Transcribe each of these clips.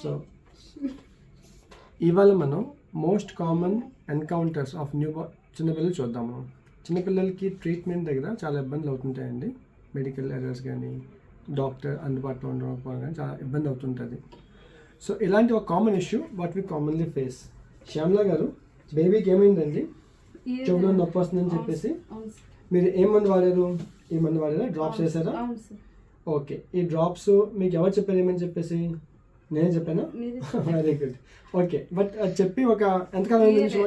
So ఇవాళ మనం most common encounters of చిన్నపిల్లలు చూద్దాము. చిన్నపిల్లలకి ట్రీట్మెంట్ దగ్గర చాలా ఇబ్బందులు అవుతుంటాయండి. మెడికల్ ఎర్రర్స్ కానీ డాక్టర్ అందుబాటులో ఉండకపోవడం కానీ చాలా ఇబ్బంది అవుతుంటుంది. సో ఇలాంటి ఒక common issue what we commonly face. Shyamala గారు, బేబీకి ఏమైందండి? చెవులో నొప్పి వస్తుందని చెప్పేసి మీరు ఏ మందు వాడారు? ఈ మందు వాడారా? డ్రాప్స్ వేసారా? ఓకే. ఈ డ్రాప్స్ మీకు ఎవరు చెప్పారు ఏమని చెప్పేసి? నేనే చెప్పాను. Very good. ఓకే. బట్ అది చెప్పి ఒక ఎంతకాలం అయింది?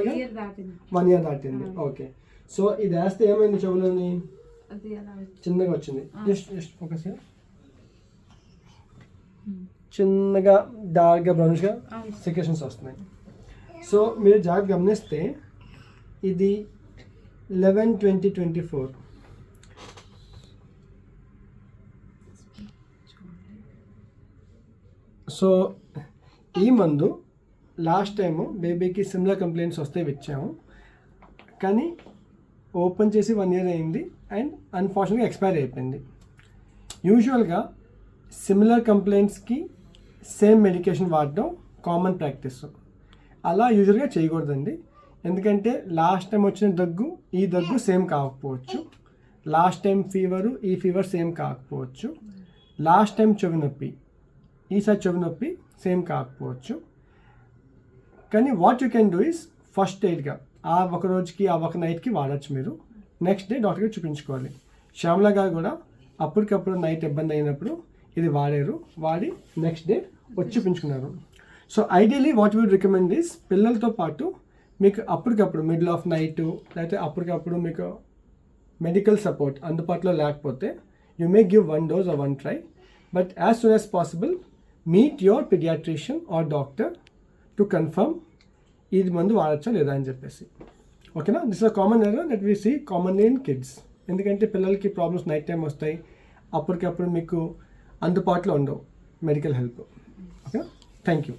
1 year దాటింది. ఓకే. సో ఇది వేస్తే ఏమైంది? చెవులోని చిన్నగా వచ్చింది. Just focus. చిన్నగా డార్క్గా బ్రౌనిష్గా సెక్రేషన్స్ వస్తున్నాయి. సో మీరు జాగ్రత్త గమనిస్తే ఇది 11/20/24. సో ఈ మందు లాస్ట్ టైము బేబీకి సిమిలర్ కంప్లైంట్స్ వస్తే ఇచ్చాము, కానీ ఓపెన్ చేసి 1 year అయింది అండ్ అన్ఫార్చునేట్గా ఎక్స్పైర్ అయిపోయింది. యూజువల్గా సిమిలర్ కంప్లైంట్స్కి సేమ్ మెడికేషన్ వాడడం కామన్ ప్రాక్టీస్. అలా యూజువల్గా చేయకూడదండి. ఎందుకంటే లాస్ట్ టైం వచ్చిన దగ్గు ఈ దగ్గు సేమ్ కాకపోవచ్చు, లాస్ట్ టైం ఫీవరు ఈ ఫీవర్ సేమ్ కాకపోవచ్చు, లాస్ట్ టైం చెవి నొప్పి ఈసారి చెవి నొప్పి సేమ్ కాకపోవచ్చు. కానీ what you can do is first ఎయిడ్గా ఆ ఒక రోజుకి ఆ ఒక నైట్కి వాడచ్చు. మీరు నెక్స్ట్ డే డాక్టర్కి చూపించుకోవాలి. శ్యామలా గారు కూడా అప్పటికప్పుడు నైట్ ఇబ్బంది అయినప్పుడు ఇది వాడారు, వాడి నెక్స్ట్ డే వచ్చి చూపించుకున్నారు. So ideally what would recommend is పిల్లలతో పాటు మీకు అప్పటికప్పుడు మిడిల్ ఆఫ్ నైట్ లేకపోతే అప్పటికప్పుడు మీకు మెడికల్ సపోర్ట్ అందుబాటులో లేకపోతే you may give 1 dose or 1 try, but as soon as possible meet your paediatrician or doctor to confirm ఇది మందు వాడచ్చా లేదా అని చెప్పేసి. ఓకేనా? This is a common error that we see commonly in kids. ఎందుకంటే పిల్లలకి ప్రాబ్లమ్స్ నైట్ టైం వస్తాయి, అప్పటికప్పుడు మీకు అందుబాటులో ఉండవు మెడికల్ హెల్ప్. ఓకేనా? Thank you.